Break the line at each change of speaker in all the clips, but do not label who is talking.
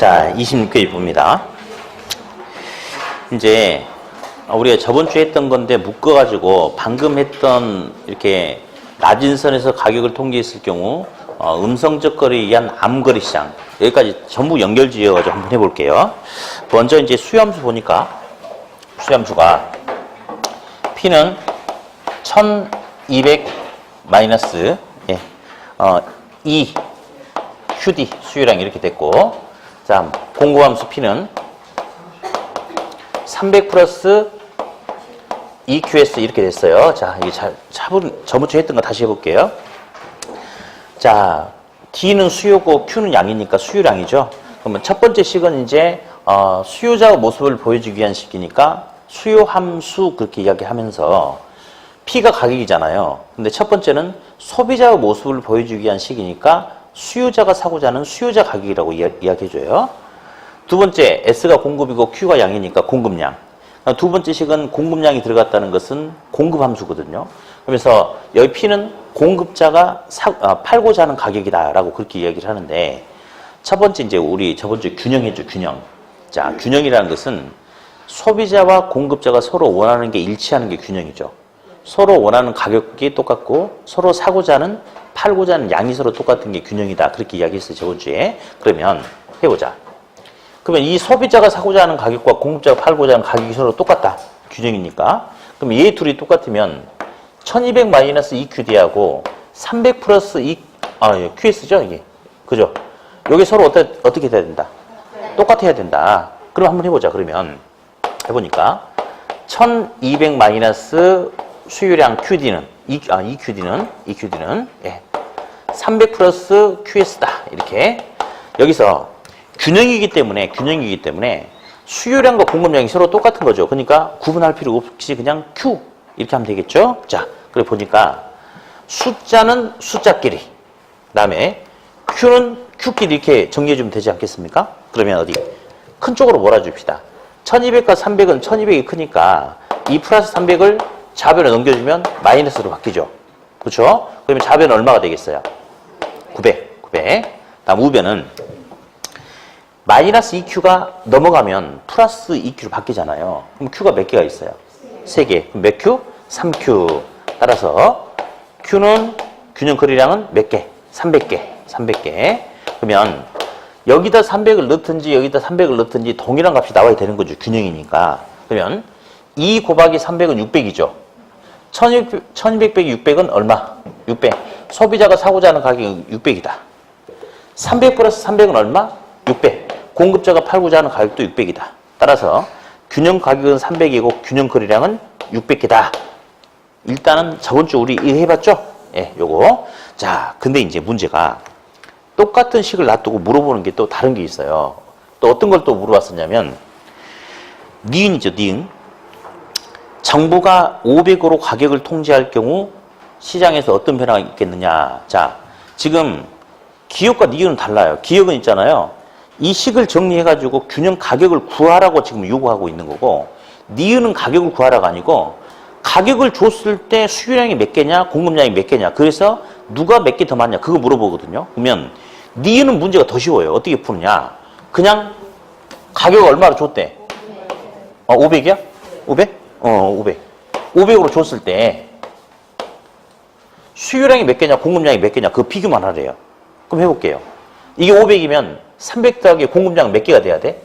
자, 26회 봅니다. 이제 우리가 저번 주에 했던 건데 묶어가지고 방금 했던 이렇게 낮은 선에서 가격을 통계했을 경우 음성적 거래에 의한 암거래 시장 여기까지 전부 연결 지어가지고 한번 해볼게요. 먼저 이제 수요함수 보니까 수요함수가 P는 1200 마이너스 2 QD 수요량 이렇게 됐고, 자 공고함수 P는 300 플러스 EQS 이렇게 됐어요. 자, 이게 저번 주에 했던 거 다시 해볼게요. 자, D는 수요고 Q는 양이니까 수요량이죠. 그러면 첫 번째 식은 이제 수요자 모습을 보여주기 위한 식이니까 수요함수 그렇게 이야기하면서 P가 가격이잖아요. 근데 첫 번째는 소비자의 모습을 보여주기 위한 식이니까 수요자가 사고자 하는 수요자 가격이라고 이야기해줘요. 두 번째, S가 공급이고 Q가 양이니까 공급량. 두 번째 식은 공급량이 들어갔다는 것은 공급함수거든요. 그래서 여기 P는 공급자가 팔고자 하는 가격이다라고 그렇게 이야기를 하는데, 첫 번째 이제 우리 저번 주에 균형해줘, 균형. 자, 균형이라는 것은 소비자와 공급자가 서로 원하는 게 일치하는 게 균형이죠. 서로 원하는 가격이 똑같고 서로 사고자 하는 팔고자 하는 양이 서로 똑같은 게 균형이다. 그렇게 이야기했어요, 저번 주에. 그러면 해보자. 그러면 이 소비자가 사고자 하는 가격과 공급자가 팔고자 하는 가격이 서로 똑같다. 균형이니까. 그럼 얘 둘이 똑같으면 1200 마이너스 EQD하고 300 플러스 QS죠, 이게. 그죠? 여기 서로 어떻게 돼야 된다? 똑같아야 된다. 그럼 한번 해보자. 그러면 해보니까 1200 마이너스 수요량 QD는 EQD는 300 플러스 QS다. 이렇게. 여기서 균형이기 때문에 수요량과 공급량이 서로 똑같은 거죠. 그러니까 구분할 필요 없이 그냥 Q 이렇게 하면 되겠죠. 자, 그래 보니까 숫자는 숫자끼리, 그다음에 Q는 Q끼리 이렇게 정리해 주면 되지 않겠습니까? 그러면 어디 큰 쪽으로 몰아줍시다. 1200과 300은 1200이 크니까 2 플러스 300을 좌변에 넘겨주면 마이너스로 바뀌죠. 그렇죠? 그러면 좌변은 얼마가 되겠어요? 900. 다음 우변은 마이너스 2Q가 넘어가면 플러스 2Q로 바뀌잖아요. 그럼 Q가 몇 개가 있어요? 3개. 그럼 몇 Q? 3Q. 따라서 Q는 균형 거래량은 몇 개? 300개. 그러면 여기다 300을 넣든지 여기다 300을 넣든지 동일한 값이 나와야 되는 거죠. 균형이니까. 그러면 2 곱하기 300은 600이죠. 1200 빼기 600은 얼마? 600. 소비자가 사고자 하는 가격은 600이다. 300 플러스 300은 얼마? 600. 공급자가 팔고자 하는 가격도 600이다. 따라서 균형 가격은 300이고 균형 거래량은 600개다. 일단은 저번 주 우리 해봤죠? 예, 요거. 자, 근데 이제 문제가 똑같은 식을 놔두고 물어보는 게 또 다른 게 있어요. 또 어떤 걸 또 물어봤었냐면, 니은이죠, 니은. 정부가 500으로 가격을 통제할 경우 시장에서 어떤 변화가 있겠느냐. 자, 지금 기업과 니은은 달라요. 기업은 있잖아요. 이 식을 정리해가지고 균형 가격을 구하라고 지금 요구하고 있는 거고, 니은은 가격을 구하라가 아니고 가격을 줬을 때 수요량이 몇 개냐, 공급량이 몇 개냐. 그래서 누가 몇 개 더 많냐 그거 물어보거든요. 그러면 니은은 문제가 더 쉬워요. 어떻게 푸느냐. 그냥 가격 얼마로 줬대? 500이야? 500? 500. 500으로 줬을 때 수요량이 몇 개냐, 공급량이 몇 개냐 그 비교만 하래요. 그럼 해볼게요. 이게 500이면 300 더하기 공급량은 몇 개가 돼야 돼?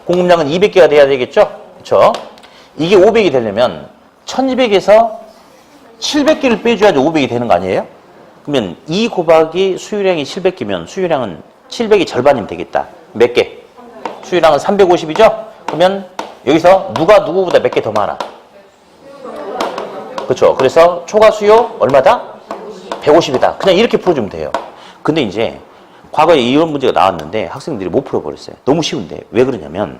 공급량은 200개가 돼야 되겠죠? 그렇죠? 이게 500이 되려면 1200에서 700개를 빼줘야지 500이 되는 거 아니에요? 그러면 2 곱하기 수요량이 700개면 수요량은 700이 절반이면 되겠다. 몇 개? 수요량은 350이죠? 그러면 여기서 누가 누구보다 몇 개 더 많아? 그렇죠? 그래서 초과 수요 얼마다? 150이다. 그냥 이렇게 풀어주면 돼요. 근데 이제 과거에 이런 문제가 나왔는데 학생들이 못 풀어버렸어요. 너무 쉬운데. 왜 그러냐면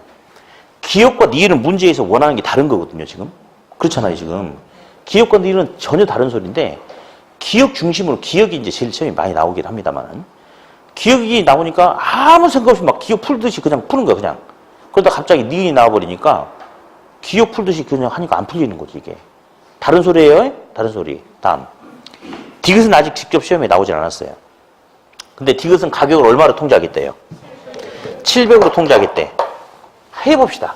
기업과 니은은 문제에서 원하는 게 다른 거거든요. 지금. 그렇잖아요. 지금. 기업과 니은은 전혀 다른 소리인데 기억 중심으로 기억이 이제 제일 처음에 많이 나오긴 합니다만 기억이 나오니까 아무 생각 없이 막 기억 풀듯이 그냥 푸는 거야. 그냥. 그러다 갑자기 니은이 나와버리니까 기억 풀듯이 그냥 하니까 안 풀리는 거지 이게. 다른 소리예요? 다른 소리. 다음. 디귿은 아직 직접 시험에 나오진 않았어요. 근데 디귿은 가격을 얼마로 통제하겠대요? 700으로 통제하겠대. 해봅시다.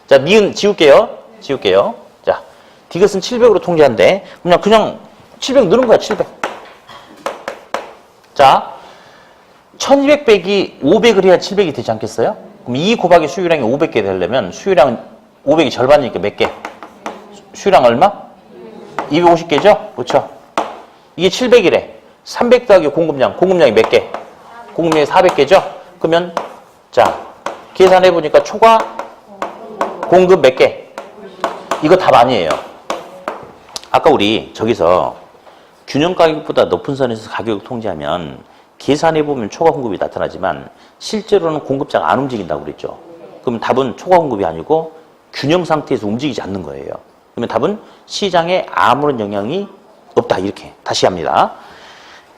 자, 니은 지울게요. 자, 디귿은 700으로 통제한대. 그냥 700 넣는 거야, 700. 자, 1200 빼기 500을 해야 700이 되지 않겠어요? 그럼 2 곱하기 수유량이 500개 되려면 수유량은 500이 절반이니까 몇 개? 수유량 얼마? 250개죠? 그렇죠? 이게 700이래. 300 더하기 공급량이 몇 개? 공급량이 400개죠? 그러면 자, 계산해보니까 초과 공급 몇 개? 이거 답 아니에요. 아까 우리 저기서 균형 가격보다 높은 선에서 가격을 통제하면 계산해보면 초과 공급이 나타나지만 실제로는 공급자가 안 움직인다고 그랬죠. 그럼 답은 초과 공급이 아니고 균형 상태에서 움직이지 않는 거예요. 그러면 답은 시장에 아무런 영향이 없다. 이렇게 다시 합니다.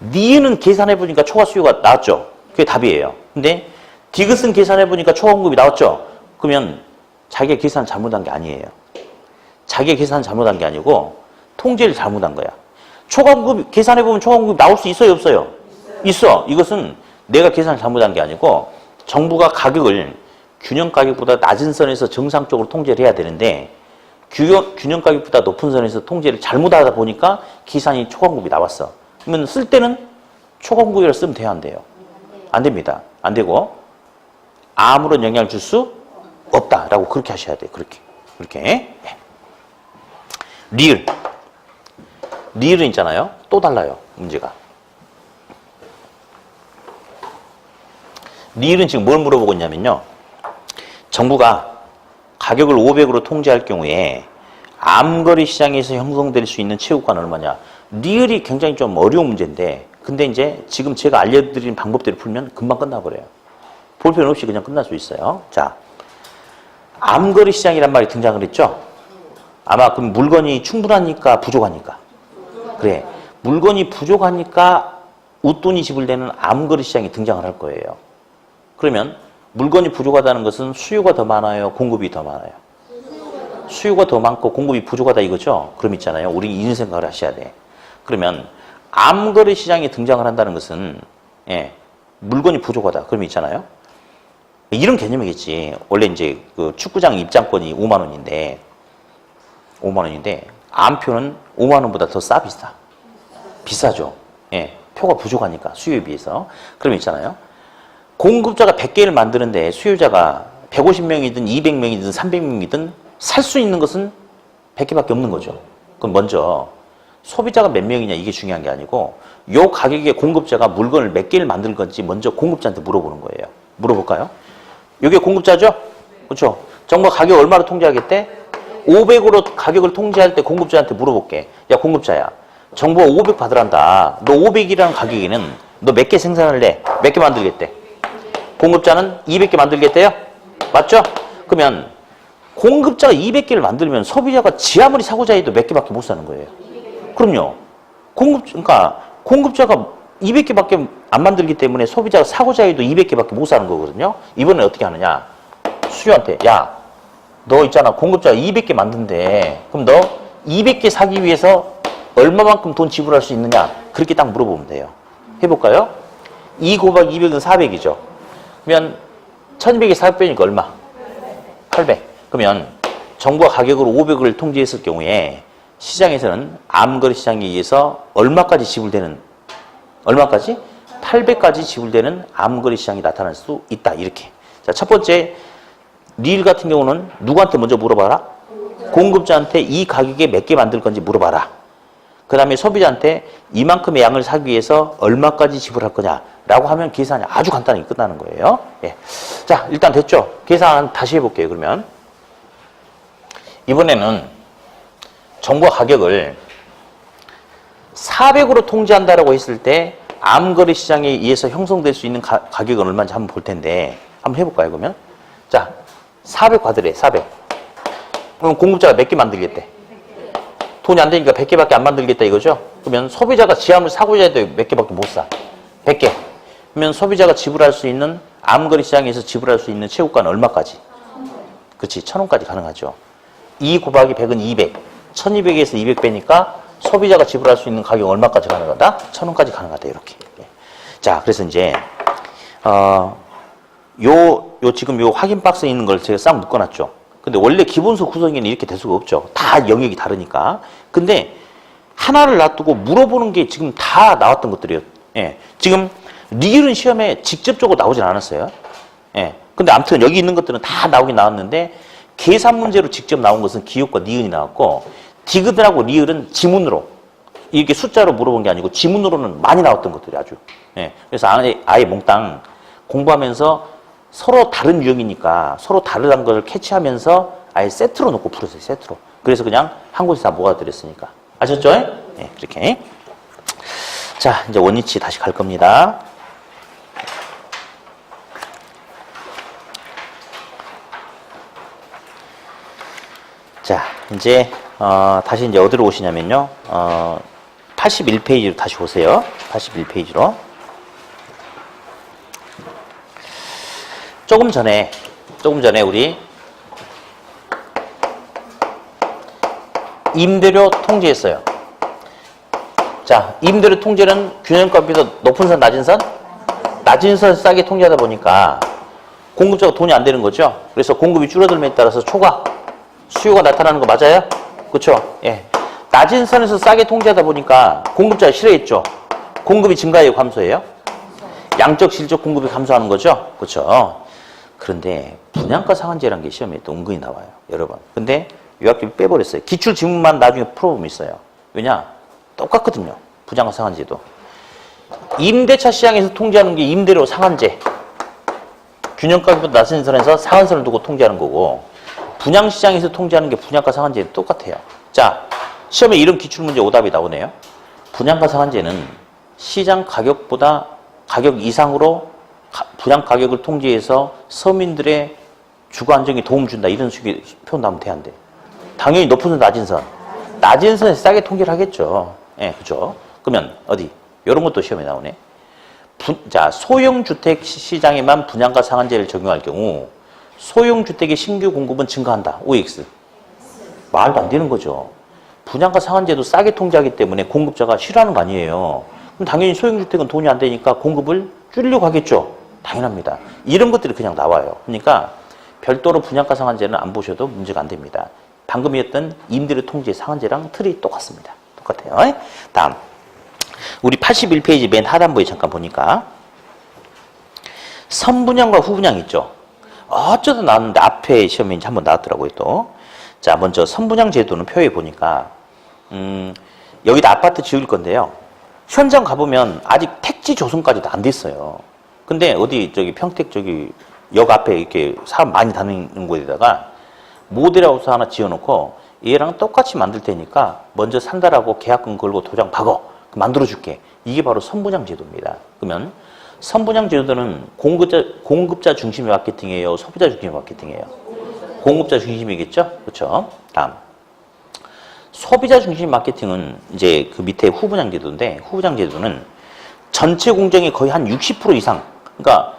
니은은 계산해보니까 초과 수요가 나왔죠. 그게 답이에요. 근데 디귿은 계산해보니까 초과 공급이 나왔죠. 그러면 자기가 계산 잘못한 게 아니에요. 자기가 계산 잘못한 게 아니고 통제를 잘못한 거야. 초과 공급 계산해보면 초과 공급이 나올 수 있어요, 없어요? 있어. 이것은 내가 계산을 잘못한 게 아니고 정부가 가격을 균형 가격보다 낮은 선에서 정상적으로 통제를 해야 되는데 균형 가격보다 높은 선에서 통제를 잘못하다 보니까 계산이 초과 공급이 나왔어. 그러면 쓸 때는 초과 공급이라 쓰면 돼요, 안 돼요? 안 됩니다. 안 되고 아무런 영향을 줄 수 없다라고 그렇게 하셔야 돼요. 그렇게. 리을은 있잖아요. 또 달라요, 문제가. 리을은 지금 뭘 물어보고 있냐면요. 정부가 가격을 500으로 통제할 경우에 암거래 시장에서 형성될 수 있는 체육관은 얼마냐. 리을이 굉장히 좀 어려운 문제인데 근데 이제 지금 제가 알려드린 방법대로 풀면 금방 끝나버려요. 볼 필요 없이 그냥 끝날 수 있어요. 자, 암거래 시장이란 말이 등장을 했죠. 아마 그럼 물건이 충분하니까 부족하니까. 그래, 물건이 부족하니까 웃돈이 지불되는 암거래 시장이 등장을 할 거예요. 그러면 물건이 부족하다는 것은 수요가 더 많아요, 공급이 더 많아요? 수요가 더 많고 공급이 부족하다 이거죠? 그럼 있잖아요. 우리 이런 생각을 하셔야 돼. 그러면 암거래 시장이 등장을 한다는 것은 물건이 부족하다. 그럼 있잖아요. 이런 개념이겠지. 원래 이제 그 축구장 입장권이 5만 원인데 암표는 5만 원보다 더 비싸죠. 표가 부족하니까 수요에 비해서. 그럼 있잖아요. 공급자가 100개를 만드는데 수요자가 150명이든 200명이든 300명이든 살 수 있는 것은 100개밖에 없는 거죠. 그럼 먼저 소비자가 몇 명이냐 이게 중요한 게 아니고 요 가격에 공급자가 물건을 몇 개를 만들 건지 먼저 공급자한테 물어보는 거예요. 물어볼까요? 이게 공급자죠? 그렇죠? 정부가 가격 얼마로 통제하겠대? 500으로 가격을 통제할 때 공급자한테 물어볼게. 야, 공급자야. 정부가 500 받으란다. 너 500이라는 가격에는 너 몇 개 생산을 해? 몇 개 만들겠대? 공급자는 200개 만들겠대요? 맞죠? 그러면 공급자가 200개를 만들면 소비자가 지 아무리 사고자 해도 몇 개밖에 못 사는 거예요. 그럼요. 그러니까 공급자가 200개밖에 안 만들기 때문에 소비자가 사고자 해도 200개밖에 못 사는 거거든요. 이번에 어떻게 하느냐? 수요한테, 야, 너 있잖아. 공급자가 200개 만든대. 그럼 너 200개 사기 위해서 얼마만큼 돈 지불할 수 있느냐? 그렇게 딱 물어보면 돼요. 해볼까요? 2 곱하기 200은 400이죠. 그러면 1200에 400 빼니까 얼마? 800. 그러면 정부가 가격으로 500을 통제했을 경우에 시장에서는 암거래 시장에 의해서 얼마까지 지불되는, 얼마까지? 800까지 지불되는 암거래 시장이 나타날 수 있다. 이렇게. 자, 첫 번째 리을 같은 경우는 누구한테 먼저 물어봐라? 공급자한테 이 가격에 몇 개 만들 건지 물어봐라. 그 다음에 소비자한테 이만큼의 양을 사기 위해서 얼마까지 지불할 거냐라고 하면 계산이 아주 간단하게 끝나는 거예요. 예. 자, 일단 됐죠? 계산 다시 해볼게요. 그러면 이번에는 정부가 가격을 400으로 통제한다라고 했을 때 암거래 시장에 의해서 형성될 수 있는 가격은 얼마인지 한번 볼 텐데 한번 해볼까요? 그러면 자, 400 받으래. 400. 그럼 공급자가 몇 개 만들겠대? 돈이 안 되니까 100개밖에 안 만들겠다 이거죠? 그러면 소비자가 지함을 사고자 해도 몇 개밖에 못 사? 100개. 그러면 소비자가 지불할 수 있는 암거래 시장에서 지불할 수 있는 체육관은 얼마까지? 그렇지, 1000원까지 가능하죠. 2 곱하기 100은 200. 1200에서 200 빼니까 소비자가 지불할 수 있는 가격 얼마까지 가능하다? 1000원까지 가능하다. 이렇게. 자, 그래서 이제 지금 요 확인 박스에 있는 걸 제가 싹 묶어놨죠. 근데 원래 기본소 구성에는 이렇게 될 수가 없죠. 다 영역이 다르니까. 근데 하나를 놔두고 물어보는 게 지금 다 나왔던 것들이에요. 예. 지금 리을은 시험에 직접적으로 나오진 않았어요. 예. 근데 아무튼 여기 있는 것들은 다 나오긴 나왔는데 계산 문제로 직접 나온 것은 기역과 니은이 나왔고 디귿하고 리을은 지문으로 이게 숫자로 물어본 게 아니고 지문으로는 많이 나왔던 것들이 아주. 예. 그래서 아예 몽땅 공부하면서 서로 다른 유형이니까 서로 다르다는 걸 캐치하면서 아예 세트로 놓고 풀었어요. 세트로. 그래서 그냥 한 곳에 다 모아드렸으니까. 아셨죠? 네, 그렇게. 자, 이제 원위치 다시 갈 겁니다. 자, 이제 다시 이제 어디로 오시냐면요. 81페이지로 다시 오세요. 81페이지로. 조금 전에 우리 임대료 통제했어요. 자, 임대료 통제는 균형값에서 높은 선, 낮은 선? 낮은 선을 싸게 통제하다 보니까 공급자가 돈이 안 되는 거죠. 그래서 공급이 줄어들면에 따라서 초과, 수요가 나타나는 거 맞아요? 그렇죠? 예. 낮은 선에서 싸게 통제하다 보니까 공급자가 싫어했죠. 공급이 증가해요, 감소해요? 양적, 질적 공급이 감소하는 거죠. 그렇죠? 그런데 분양가 상한제라는 게 시험에 또 은근히 나와요. 여러 번. 근데 이 학교 빼버렸어요. 기출 지문만 나중에 풀어보면 있어요. 왜냐? 똑같거든요. 분양가 상한제도. 임대차 시장에서 통제하는 게 임대료 상한제. 균형가보다 낮은 선에서 상한선을 두고 통제하는 거고 분양시장에서 통제하는 게 분양가 상한제도 똑같아요. 자, 시험에 이런 기출문제 오답이 나오네요. 분양가 상한제는 시장 가격보다 가격 이상으로 분양 가격을 통제해서 서민들의 주거 안정에 도움 준다. 이런 식의 표현 나오면 돼안돼? 당연히 높은 선, 낮은 선. 낮은 선에서 싸게 통제를 하겠죠. 예, 그죠? 그러면 어디? 이런 것도 시험에 나오네. 자, 소형주택 시장에만 분양가 상한제를 적용할 경우 소형주택의 신규 공급은 증가한다. OX. 말도 안 되는 거죠. 분양가 상한제도 싸게 통제하기 때문에 공급자가 싫어하는 거 아니에요. 그럼 당연히 소형주택은 돈이 안 되니까 공급을 줄이려고 하겠죠. 당연합니다. 이런 것들이 그냥 나와요. 그러니까 별도로 분양가 상한제는 안 보셔도 문제가 안 됩니다. 방금 했던 임대료 통제 상한제랑 틀이 똑같습니다. 똑같아요. 다음. 우리 81페이지 맨 하단부에 잠깐 보니까 선분양과 후분양 있죠. 어쩌다 나왔는데 앞에 시험에 이제 한번 나왔더라고요 또. 자, 먼저 선분양 제도는 표에 보니까 여기다 아파트 지을 건데요. 현장 가보면 아직 택지 조성까지도 안 됐어요. 근데 어디 평택 역 앞에 이렇게 사람 많이 다니는 곳에다가 모델하우스 하나 지어놓고 얘랑 똑같이 만들 테니까 먼저 산다라고 계약금 걸고 도장 박어. 만들어줄게. 이게 바로 선분양 제도입니다. 그러면 선분양 제도는 공급자 중심의 마케팅이에요? 소비자 중심의 마케팅이에요? 공급자 중심이겠죠? 그렇죠? 다음. 소비자 중심 마케팅은 이제 그 밑에 후분양 제도인데 후분양 제도는 전체 공정의 거의 한 60% 이상 그러니까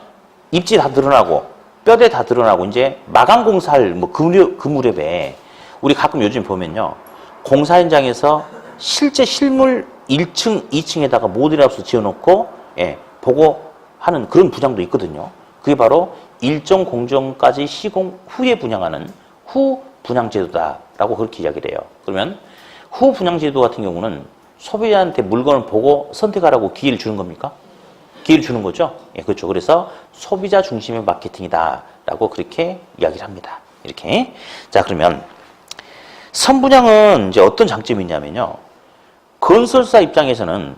입지 다 드러나고 뼈대 다 드러나고 이제 마감 공사할 그 무렵에 우리 가끔 요즘 보면요. 공사 현장에서 실제 실물 1층, 2층에다가 모델하우스 지어놓고 보고 하는 그런 분양도 있거든요. 그게 바로 일정 공정까지 시공 후에 분양하는 후 분양 제도다라고 그렇게 이야기를 해요. 그러면 후 분양 제도 같은 경우는 소비자한테 물건을 보고 선택하라고 기회를 주는 겁니까? 기회를 주는 거죠. 예, 그렇죠. 그래서 소비자 중심의 마케팅이다라고 그렇게 이야기를 합니다. 이렇게. 자, 그러면 선분양은 이제 어떤 장점이 있냐면요. 건설사 입장에서는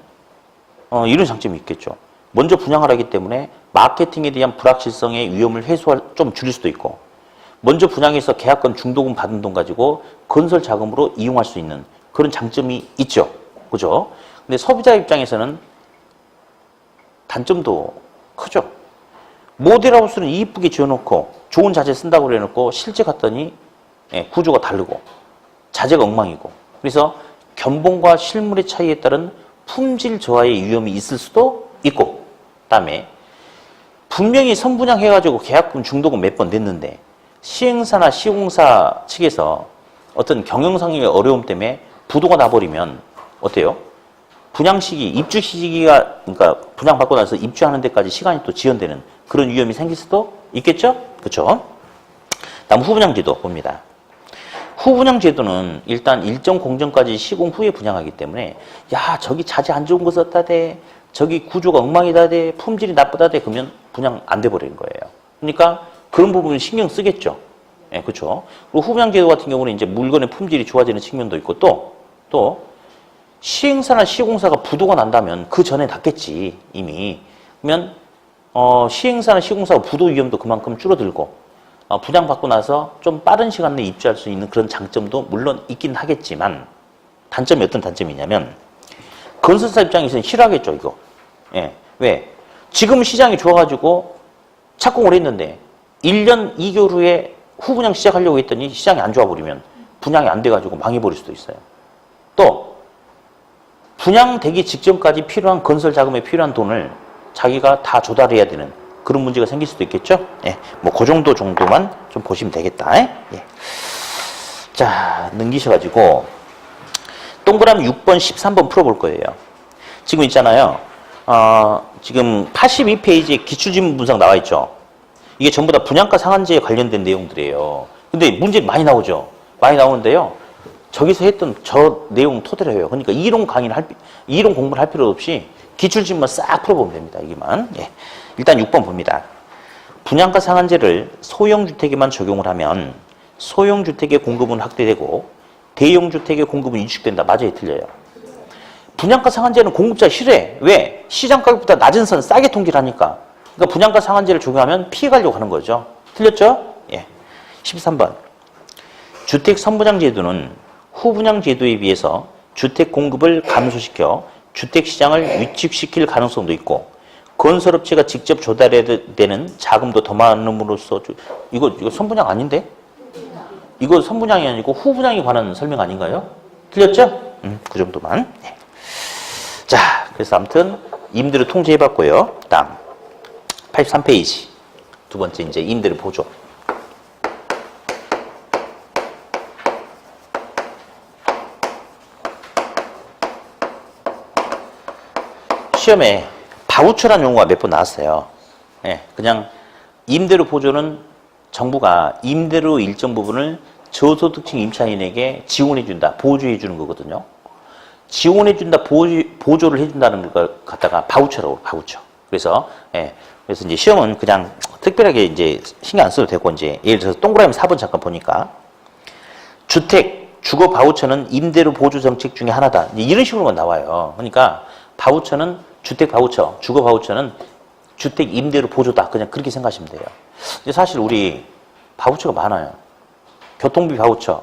이런 장점이 있겠죠. 먼저 분양을 하기 때문에 마케팅에 대한 불확실성의 위험을 좀 줄일 수도 있고 먼저 분양해서 계약권 중도금 받은 돈 가지고 건설 자금으로 이용할 수 있는 그런 장점이 있죠. 그죠? 근데 소비자 입장에서는 단점도 크죠. 모델하우스는 이쁘게 지어놓고 좋은 자재 쓴다고 그래놓고 실제 갔더니 구조가 다르고 자재가 엉망이고 그래서 견본과 실물의 차이에 따른 품질 저하의 위험이 있을 수도 있고 그다음에 분명히 선분양 해가지고 계약금 중도금 몇 번 냈는데 시행사나 시공사 측에서 어떤 경영상의 어려움 때문에 부도가 나버리면 어때요? 분양 시기, 입주 시기가 그러니까 분양 받고 나서 입주하는 데까지 시간이 또 지연되는 그런 위험이 생길 수도 있겠죠? 그쵸? 다음 후분양제도 봅니다. 후분양제도는 일단 일정 공정까지 시공 후에 분양하기 때문에 야 저기 자재 안 좋은 거 썼다대, 저기 구조가 엉망이다대, 품질이 나쁘다대, 그러면 분양 안 돼 버리는 거예요. 그러니까 그런 부분을 신경 쓰겠죠. 예, 그렇죠. 그리고 후분양제도 같은 경우는 이제 물건의 품질이 좋아지는 측면도 있고 또 시행사나 시공사가 부도가 난다면 그 전에 났겠지 이미. 그러면 시행사나 시공사가 부도 위험도 그만큼 줄어들고 분양받고 나서 좀 빠른 시간 내에 입주할 수 있는 그런 장점도 물론 있긴 하겠지만 단점이 어떤 단점이냐면 건설사 입장에서는 싫어하겠죠 이거. 예, 왜? 지금 시장이 좋아가지고 착공을 했는데 1년 2개월 후에 후분양 시작하려고 했더니 시장이 안 좋아버리면 분양이 안 돼가지고 망해버릴 수도 있어요. 또 분양되기 직전까지 필요한 건설 자금에 필요한 돈을 자기가 다 조달해야 되는 그런 문제가 생길 수도 있겠죠. 예, 뭐 그 정도만 좀 보시면 되겠다. 예. 자, 넘기셔가지고 동그라미 6번, 13번 풀어볼 거예요. 지금 있잖아요. 지금 82페이지에 기출지문 분석 나와 있죠. 이게 전부 다 분양가 상한제에 관련된 내용들이에요. 근데 문제 많이 나오죠. 많이 나오는데요. 저기서 했던 저 내용 토대로 해요. 그러니까 이론 공부를 할 필요 없이 기출지문만 싹 풀어보면 됩니다. 이게만. 예. 일단 6번 봅니다. 분양가 상한제를 소형주택에만 적용을 하면 소형주택의 공급은 확대되고 대형주택의 공급은 위축된다. 맞아요? 틀려요? 분양가 상한제는 공급자 싫어해. 왜? 시장가격보다 낮은 선 싸게 통지하니까. 그러니까 분양가 상한제를 적용하면 피해가려고 하는 거죠. 틀렸죠? 예. 13번. 주택 선분양제도는 후분양제도에 비해서 주택 공급을 감소시켜 주택시장을 위축시킬 가능성도 있고 건설업체가 직접 조달해야 되는 자금도 더 많음으로써 이거 선분양 아닌데? 이거 선분양이 아니고 후분양에 관한 설명 아닌가요? 틀렸죠? 그 정도만. 네. 자, 그래서 아무튼 임대료 통제해봤고요. 다음 83페이지 두 번째 이제 임대료 보조. 시험에 바우처라는 용어가 몇 번 나왔어요. 예, 그냥 임대료 보조는 정부가 임대료 일정 부분을 저소득층 임차인에게 지원해준다, 보조해주는 거거든요. 지원해준다, 보조를 해준다는 걸 갖다가 바우처라고, 바우처. 그래서, 예, 그래서 이제 시험은 그냥 특별하게 이제 신경 안 써도 되고, 이제 예를 들어서 동그라미 4번 잠깐 보니까 주택, 주거 바우처는 임대료 보조 정책 중에 하나다. 이런 식으로만 나와요. 그러니까 바우처는 주택 바우처, 주거 바우처는 주택 임대료 보조다. 그냥 그렇게 생각하시면 돼요. 근데 사실 우리 바우처가 많아요. 교통비 바우처,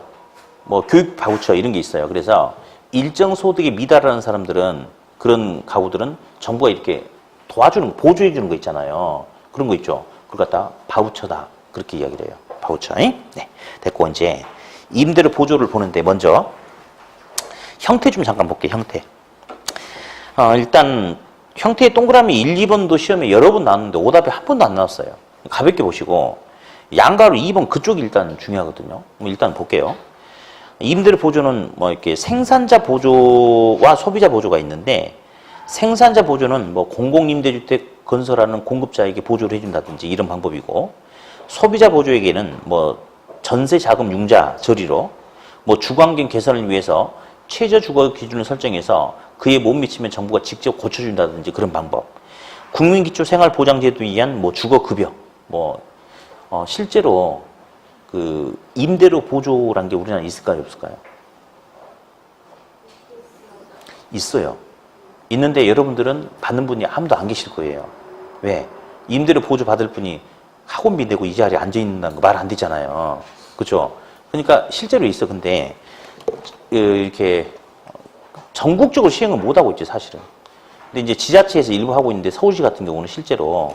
뭐 교육 바우처 이런 게 있어요. 그래서 일정 소득에 미달하는 사람들은 그런 가구들은 정부가 이렇게 도와주는, 보조해주는 거 있잖아요. 그런 거 있죠. 그걸 갖다 바우처다. 그렇게 이야기를 해요. 바우처. 네. 됐고 이제 임대료 보조를 보는데 먼저 형태 좀 잠깐 볼게요. 형태. 일단 형태의 동그라미 1, 2번도 시험에 여러 번 나왔는데 오답이 한 번도 안 나왔어요. 가볍게 보시고 양가로 2번 그쪽이 일단 중요하거든요. 일단 볼게요. 임대료 보조는 뭐 이렇게 생산자 보조와 소비자 보조가 있는데 생산자 보조는 뭐 공공임대주택 건설하는 공급자에게 보조를 해준다든지 이런 방법이고 소비자 보조에게는 뭐 전세 자금 융자 저리로 뭐 주거환경 개선을 위해서 최저 주거 기준을 설정해서 그에 못 미치면 정부가 직접 고쳐준다든지 그런 방법. 국민기초생활보장제도에 의한 뭐 주거급여. 뭐 실제로 그 임대료 보조란 게 우리나라에 있을까요, 없을까요? 있어요. 있는데 여러분들은 받는 분이 아무도 안 계실 거예요. 왜? 임대료 보조 받을 분이 학원비 내고 이 자리에 앉아 있는다는 거 말 안 되잖아요. 그렇죠? 그러니까 실제로 있어. 근데 이렇게 전국적으로 시행을 못 하고 있죠, 사실은. 근데 이제 지자체에서 일부 하고 있는데 서울시 같은 경우는 실제로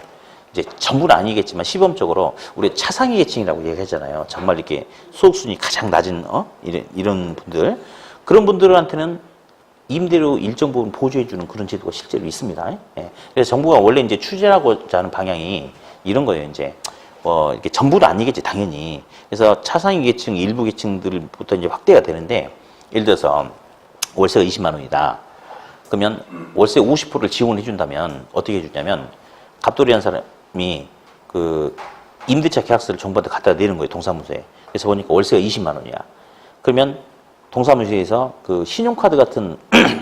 이제 전부는 아니겠지만 시범적으로 우리 차상위 계층이라고 얘기하잖아요. 정말 이렇게 소득순위 가장 낮은 이런 분들, 그런 분들한테는 임대료 일정 부분 보조해주는 그런 제도가 실제로 있습니다. 예. 그래서 정부가 원래 이제 추진하고자 하는 방향이 이런 거예요. 이제 뭐 이렇게 전부는 아니겠지, 당연히. 그래서 차상위 계층, 일부 계층들부터 이제 확대가 되는데, 예를 들어서 월세가 20만 원이다. 그러면 월세 50%를 지원해 준다면 어떻게 해주냐면 갑돌이한 사람이 그 임대차 계약서를 정부한테 갖다 내는 거예요, 동사무소에. 그래서 보니까 월세가 20만 원이야. 그러면 동사무소에서 그 신용카드 같은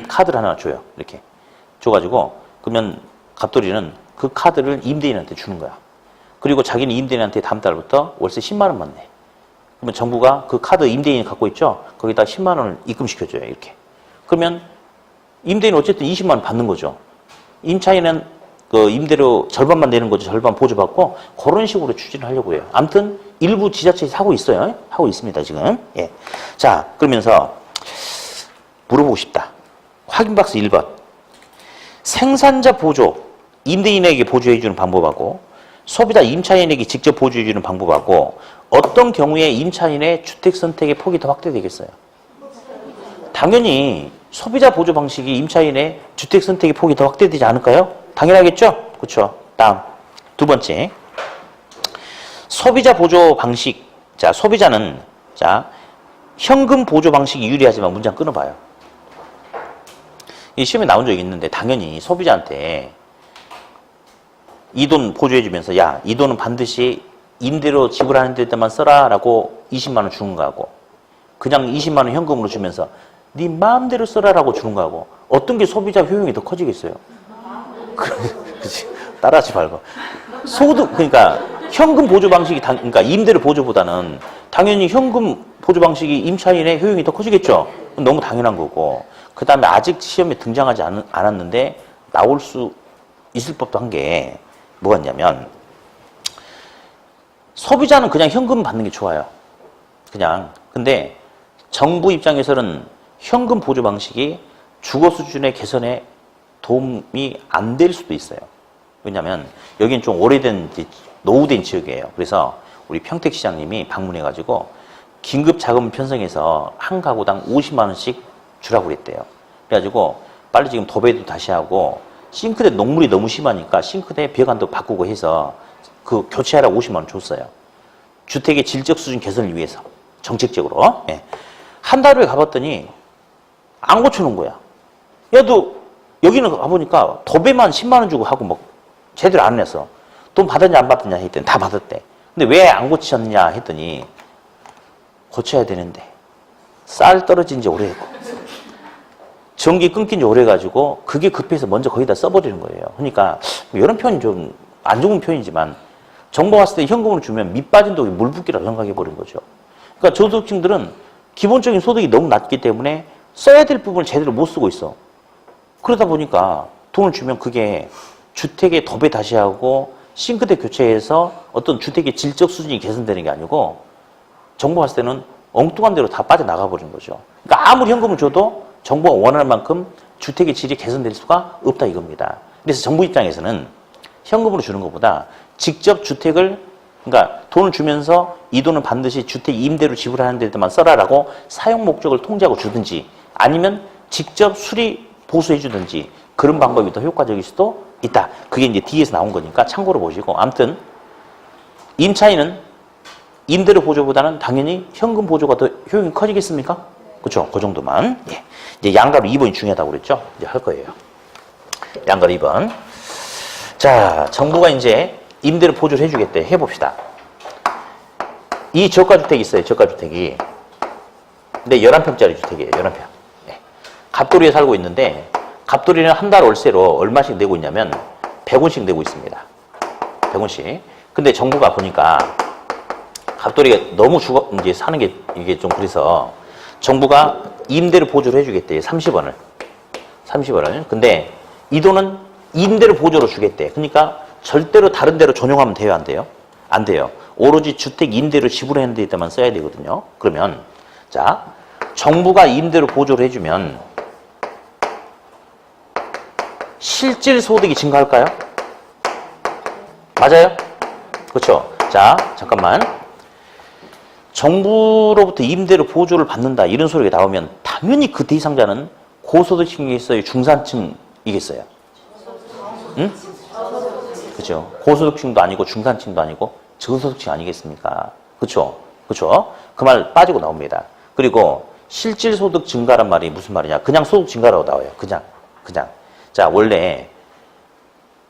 카드를 하나 줘요. 이렇게 줘가지고 그러면 갑돌이는 그 카드를 임대인한테 주는 거야. 그리고 자기는 임대인한테 다음 달부터 월세 10만 원만 내. 그러면 정부가 그 카드 임대인이 갖고 있죠? 거기다 10만 원을 입금시켜줘요. 이렇게. 그러면 임대인은 어쨌든 20만 원 받는 거죠. 임차인은 그 임대료 절반만 내는 거죠. 절반 보조받고 그런 식으로 추진을 하려고 해요. 아무튼 일부 지자체에서 하고 있어요. 하고 있습니다. 지금. 예. 자, 그러면서 물어보고 싶다. 확인 박스 1번. 생산자 보조, 임대인에게 보조해주는 방법하고 소비자 임차인에게 직접 보조해주는 방법하고 어떤 경우에 임차인의 주택 선택의 폭이 더 확대되겠어요? 당연히 소비자 보조 방식이 임차인의 주택 선택의 폭이 더 확대되지 않을까요? 당연하겠죠? 그렇죠. 다음 두 번째, 소비자 보조 방식. 자, 소비자는 자 현금 보조 방식이 유리하지만 문장 끊어봐요. 이 시험에 나온 적이 있는데 당연히 소비자한테 이 돈 보조해주면서 야, 이 돈은 반드시 임대료 지불하는 데만 써라라고 20만 원 주는 거하고 그냥 20만 원 현금으로 주면서 네 마음대로 써라라고 주는 거하고 어떤 게 소비자 효용이 더 커지겠어요? 그렇지. 따라하지 말고. 소득, 그러니까 현금 보조 방식이 그러니까 임대료 보조보다는 당연히 현금 보조 방식이 임차인의 효용이 더 커지겠죠. 너무 당연한 거고. 그 다음에 아직 시험에 등장하지 않았는데 나올 수 있을 법도 한 게 뭐가 있냐면 소비자는 그냥 현금 받는 게 좋아요. 그냥. 근데 정부 입장에서는 현금 보조 방식이 주거 수준의 개선에 도움이 안 될 수도 있어요. 왜냐하면 여기는 좀 오래된 노후된 지역이에요. 그래서 우리 평택시장님이 방문해가지고 긴급 자금 편성해서 한 가구당 50만 원씩 주라고 그랬대요. 그래가지고 빨리 지금 도배도 다시 하고 싱크대 녹물이 너무 심하니까 싱크대 배관도 바꾸고 해서 그 교체하라고 50만 원 줬어요. 주택의 질적 수준 개선을 위해서 정책적으로. 예. 한 달 후에 가봤더니 안 고쳐놓은 거야. 야, 너 여기는 가보니까 도배만 10만 원 주고 하고 뭐 제대로 안 해서 돈 받았냐 안 받았냐 했더니 다 받았대. 근데 왜 안 고쳤냐 했더니 고쳐야 되는데 쌀 떨어진 지 오래고 전기 끊긴 지 오래가지고 그게 급해서 먼저 거기다 써버리는 거예요. 그러니까 이런 표현이 좀 안 좋은 표현이지만 정부가 왔을 때 현금으로 주면 밑 빠진 독이 물 붓기라고 생각해버린 거죠. 그러니까 저소득층들은 기본적인 소득이 너무 낮기 때문에 써야 될 부분을 제대로 못 쓰고 있어. 그러다 보니까 돈을 주면 그게 주택의 도배 다시 하고 싱크대 교체해서 어떤 주택의 질적 수준이 개선되는 게 아니고 정부가 왔을 때는 엉뚱한 대로 다 빠져나가 버린 거죠. 그러니까 아무리 현금을 줘도 정부가 원하는 만큼 주택의 질이 개선될 수가 없다 이겁니다. 그래서 정부 입장에서는 현금으로 주는 것보다 직접 주택을 그러니까 돈을 주면서 이 돈은 반드시 주택 임대료 지불하는 데만 써라라고 사용 목적을 통제하고 주든지 아니면 직접 수리 보수해 주든지 그런 방법이 더 효과적일 수도 있다. 그게 이제 뒤에서 나온 거니까 참고로 보시고 아무튼 임차인은 임대료 보조보다는 당연히 현금 보조가 더 효용이 커지겠습니까? 그렇죠. 그 정도만. 예. 이제 양가로 2번이 중요하다고 그랬죠. 이제 할 거예요. 양가로 2번. 자, 정부가 이제 임대료 보조를 해주겠대. 해봅시다. 이 저가주택이 있어요. 저가주택이. 근데 11평짜리 주택이에요. 11평. 네. 갑돌이에 살고 있는데 갑돌이는 한 달 월세로 얼마씩 내고 있냐면 100원씩 내고 있습니다. 100원씩. 근데 정부가 보니까 갑돌이가 너무 이제 사는 게 이게 좀 그래서 정부가 임대료 보조를 해주겠대. 30원을. 30원을. 근데 이 돈은 임대료 보조로 주겠대. 그러니까 절대로 다른 데로 전용하면 돼요? 안 돼요? 안 돼요. 오로지 주택 임대료 지불하는 데에만 써야 되거든요. 그러면 자, 정부가 임대료 보조를 해주면 실질 소득이 증가할까요? 맞아요? 그렇죠? 자, 잠깐만. 정부로부터 임대료 보조를 받는다 이런 소리가 나오면 당연히 그 대상자는 고소득층이겠어요? 중산층이겠어요? 응? 그죠? 고소득층도 아니고 중산층도 아니고 저소득층 아니겠습니까? 그렇죠? 그렇죠? 그 말 빠지고 나옵니다. 그리고 실질 소득 증가란 말이 무슨 말이냐? 그냥 소득 증가라고 나와요. 그냥. 자, 원래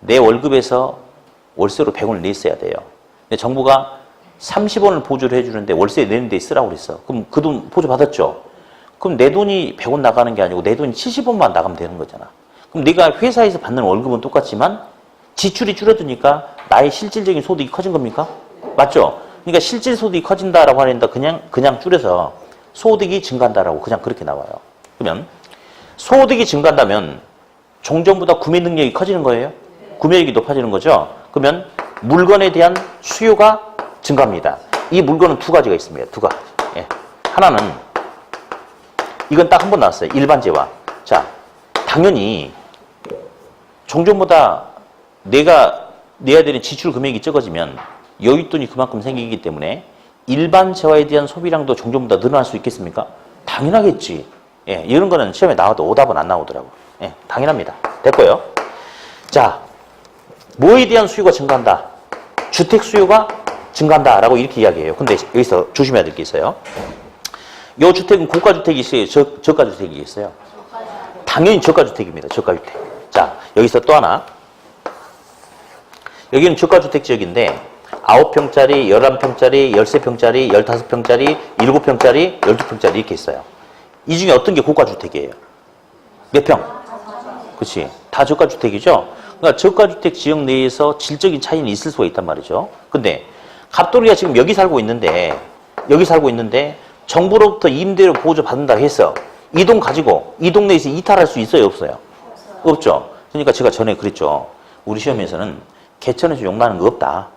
내 월급에서 월세로 100원을 냈어야 돼요. 근데 정부가 30원을 보조를 해주는데 월세 내는 데 쓰라고 그랬어. 그럼 그 돈 보조 받았죠? 그럼 내 돈이 100원 나가는 게 아니고 내 돈이 70원만 나가면 되는 거잖아. 그럼 네가 회사에서 받는 월급은 똑같지만 지출이 줄어드니까 나의 실질적인 소득이 커진 겁니까? 맞죠? 그러니까 실질 소득이 커진다라고 하는데 그냥 줄여서 소득이 증가한다라고 그냥 그렇게 나와요. 그러면 소득이 증가한다면 종전보다 구매 능력이 커지는 거예요? 구매력이 높아지는 거죠? 그러면 물건에 대한 수요가 증가합니다. 이 물건은 두 가지가 있습니다. 두 가지. 예. 하나는 이건 딱 한 번 나왔어요. 일반 재화. 자, 당연히 종전보다 내가 내야 되는 지출 금액이 적어지면 여윳돈이 그만큼 생기기 때문에 일반 재화에 대한 소비량도 종전보다 늘어날 수 있겠습니까? 당연하겠지. 예, 이런 거는 시험에 나와도 오답은 안 나오더라고. 예, 당연합니다. 됐고요. 자, 뭐에 대한 수요가 증가한다? 주택 수요가 증가한다라고 이렇게 이야기해요. 근데 여기서 조심해야 될 게 있어요. 이 주택은 고가주택이 있어요? 저가주택이 있어요? 당연히 저가주택입니다. 저가주택. 자, 여기서 또 하나. 여기는 저가주택 지역인데 9평짜리, 11평짜리, 13평짜리, 15평짜리, 7평짜리, 12평짜리 이렇게 있어요. 이 중에 어떤 게 고가주택이에요? 몇 평? 그렇지. 다 저가주택이죠? 그러니까 저가주택 지역 내에서 질적인 차이는 있을 수가 있단 말이죠. 근데 갑돌이가 지금 여기 살고 있는데 정부로부터 임대료 보조 받는다고 해서 이 돈 가지고 이 동네에서 이탈할 수 있어요? 없어요? 없죠. 그러니까 제가 전에 그랬죠. 우리 시험에서는 개천에서 용나는 거 없다.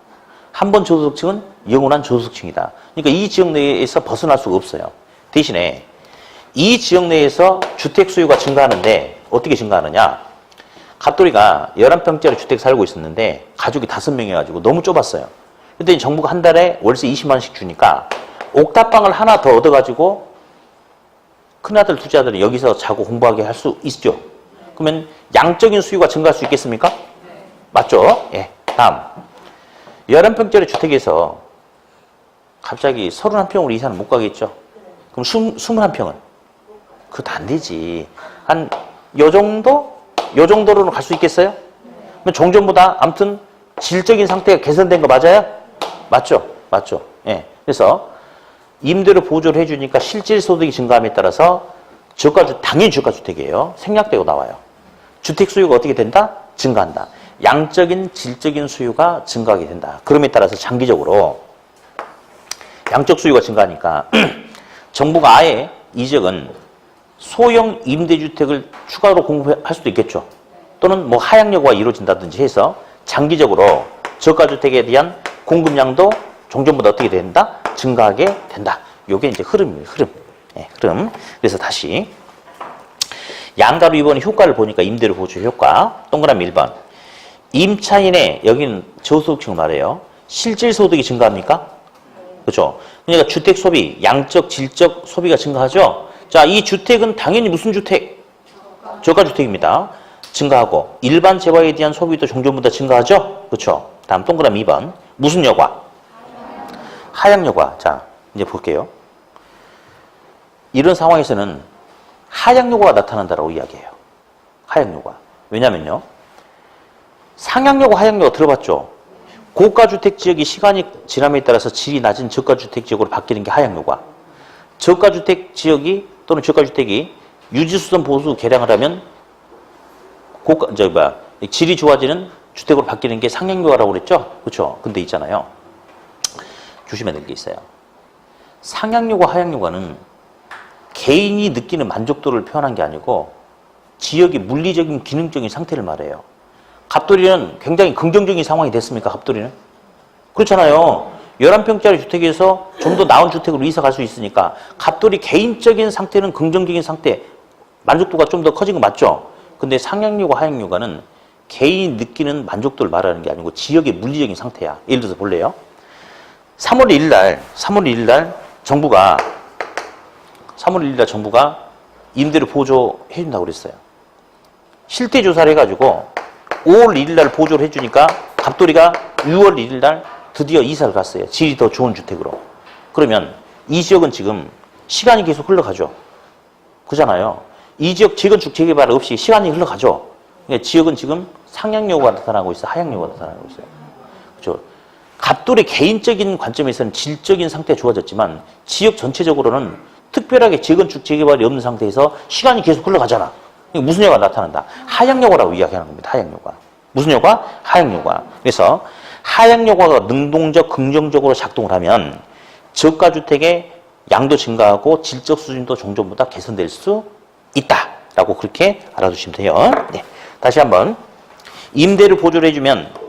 한 번 저소득층은 영원한 저소득층이다. 그러니까 이 지역 내에서 벗어날 수가 없어요. 대신에 이 지역 내에서 주택 수요가 증가하는데 어떻게 증가하느냐. 갑돌이가 11평짜리 주택 살고 있었는데 가족이 5명이어가지고 너무 좁았어요. 그랬더니 정부가 한 달에 월세 20만 원씩 주니까 옥탑방을 하나 더 얻어가지고 큰아들, 둘째아들은 여기서 자고 공부하게 할 수 있죠. 그러면 양적인 수요가 증가할 수 있겠습니까? 네. 맞죠? 예. 다음. 11평짜리 주택에서 갑자기 31평으로 이사는 못 가겠죠? 그럼 21평은? 그것도 안 되지. 한, 요 정도로는 갈 수 있겠어요? 그럼 종전보다 아무튼 질적인 상태가 개선된 거 맞아요? 맞죠? 맞죠? 예. 그래서 임대료 보조를 해주니까 실질 소득이 증가함에 따라서 당연히 저가주택이에요. 생략되고 나와요. 주택 수요가 어떻게 된다? 증가한다. 양적인, 질적인 수요가 증가하게 된다. 그럼에 따라서 장기적으로 양적 수요가 증가하니까 정부가 아예 이 지역은 소형 임대주택을 추가로 공급할 수도 있겠죠. 또는 뭐 하향여고가 이루어진다든지 해서 장기적으로 저가주택에 대한 공급량도 종전보다 어떻게 된다? 증가하게 된다. 요게 이제 흐름이에요. 흐름. 네, 흐름. 그래서 다시 양가로 이번에 효과를 보니까 임대료 보조 효과. 동그라미 1번. 임차인의 여기는 저소득층 말이에요. 실질 소득이 증가합니까? 그렇죠. 그러니까 주택 소비, 양적, 질적 소비가 증가하죠. 자, 이 주택은 당연히 무슨 주택? 저가주택입니다. 증가하고 일반 재화에 대한 소비도 종전보다 증가하죠. 그렇죠. 다음 동그라미 2번. 무슨 여과? 하향여과. 자, 이제 볼게요. 이런 상황에서는 하향여과가 나타난다라고 이야기해요. 하향여과. 왜냐면요. 상향여과, 하향여과 들어봤죠? 고가주택 지역이 시간이 지남에 따라서 질이 낮은 저가주택 지역으로 바뀌는 게 하향여과. 저가주택 지역이 또는 저가주택이 유지수선 보수 개량을 하면 질이 좋아지는 주택으로 바뀌는 게 상향여과라고 그랬죠? 그렇죠? 근데 있잖아요. 조심해야 될 게 있어요. 상향여과, 하향여과는 개인이 느끼는 만족도를 표현한 게 아니고 지역의 물리적인 기능적인 상태를 말해요. 갑돌이는 굉장히 긍정적인 상황이 됐습니까? 갑돌이는? 그렇잖아요. 11평짜리 주택에서 좀 더 나은 주택으로 이사 갈 수 있으니까 갑돌이 개인적인 상태는 긍정적인 상태, 만족도가 좀 더 커진 거 맞죠? 근데 상향여과, 하향여과는 개인이 느끼는 만족도를 말하는 게 아니고 지역의 물리적인 상태야. 예를 들어서 볼래요? 3월 1일 날 정부가 임대료 보조해 준다고 그랬어요. 실태 조사를 해가지고 5월 1일 날 보조를 해주니까 갑돌이가 6월 1일 날 드디어 이사를 갔어요. 질이 더 좋은 주택으로. 그러면 이 지역은 지금 시간이 계속 흘러가죠. 그잖아요. 이 지역 재건축 재개발 없이 시간이 흘러가죠. 그러니까 지역은 지금 상향여과가 나타나고 있어요. 하향여과가 나타나고 있어요. 그렇죠. 갑돌의 개인적인 관점에서는 질적인 상태가 좋아졌지만 지역 전체적으로는 특별하게 재건축, 재개발이 없는 상태에서 시간이 계속 흘러가잖아. 무슨 효과가 나타난다? 하향효과라고 이야기하는 겁니다. 하향효과. 무슨 효과? 하향효과. 그래서 하향효과가 능동적, 긍정적으로 작동을 하면 저가주택의 양도 증가하고 질적 수준도 종전보다 개선될 수 있다라고 그렇게 알아두시면 돼요. 네. 다시 한번 임대를 보조를 해주면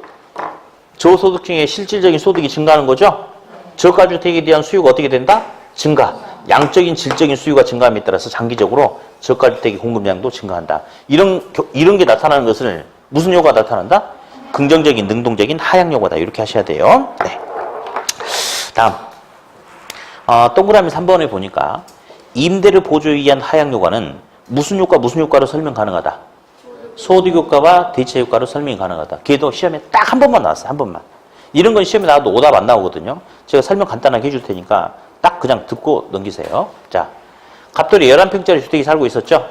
저소득층의 실질적인 소득이 증가하는 거죠. 저가주택에 대한 수요가 어떻게 된다? 증가. 양적인 질적인 수요가 증가함에 따라서 장기적으로 저가주택의 공급량도 증가한다. 이런 게 나타나는 것을 무슨 효과가 나타난다? 긍정적인, 능동적인 하향효과다. 이렇게 하셔야 돼요. 네. 다음 동그라미 3번에 보니까 임대를 보조에 의한 하향효과는 무슨 효과로 설명 가능하다? 소득효과와 대체효과로 설명이 가능하다. 걔도 시험에 딱 한 번만 나왔어요. 한 번만. 이런 건 시험에 나와도 오답 안 나오거든요. 제가 설명 간단하게 해줄 테니까 딱 그냥 듣고 넘기세요. 자, 갑돌이 11평짜리 주택에 살고 있었죠?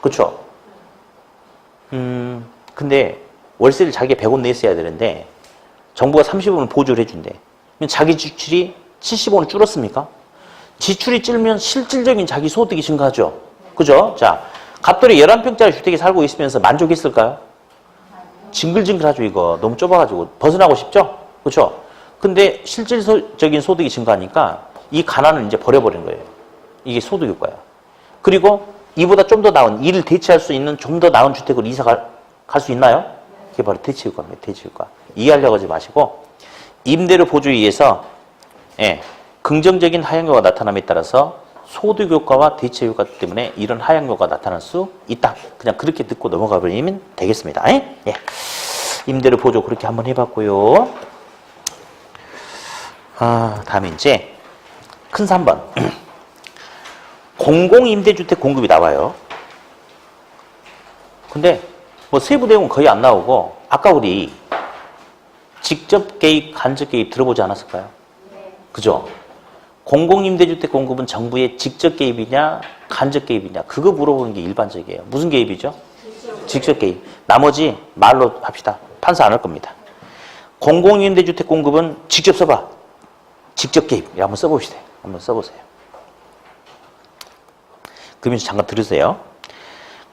그쵸? 근데 월세를 자기가 100원 냈어야 되는데 정부가 30원을 보조를 해준대. 그럼 자기 지출이 70원을 줄었습니까? 지출이 줄면 실질적인 자기 소득이 증가하죠. 그죠? 자, 갑돌이 11평짜리 주택에 살고 있으면서 만족했을까요? 징글징글하죠, 이거. 너무 좁아가지고. 벗어나고 싶죠? 그쵸? 근데 실질적인 소득이 증가하니까 이 가난을 이제 버려버린 거예요. 이게 소득 효과야. 그리고 이보다 좀 더 나은, 이를 대체할 수 있는 좀 더 나은 주택으로 이사 갈 수 있나요? 그게 바로 대체 효과입니다. 대체 효과. 이해하려고 하지 마시고, 임대료 보조에 의해서, 긍정적인 하향효과가 나타남에 따라서 소득 효과와 대체 효과 때문에 이런 하향효과가 나타날 수 있다. 그냥 그렇게 듣고 넘어가 버리면 되겠습니다. 예. 임대료 보조 그렇게 한번 해봤고요. 다음에 이제 큰 3번. 공공임대주택 공급이 나와요. 근데 뭐 세부 내용은 거의 안 나오고 아까 우리 직접 개입, 간접 개입 들어보지 않았을까요? 그죠? 공공임대주택 공급은 정부의 직접 개입이냐 간접 개입이냐 그거 물어보는 게 일반적이에요. 무슨 개입이죠? 직접 개입. 나머지 말로 합시다. 판사 안 할 겁니다. 공공임대주택 공급은 직접 써봐. 직접 개입. 한번 써봅시다. 한번 써보세요. 그러면서 잠깐 들으세요.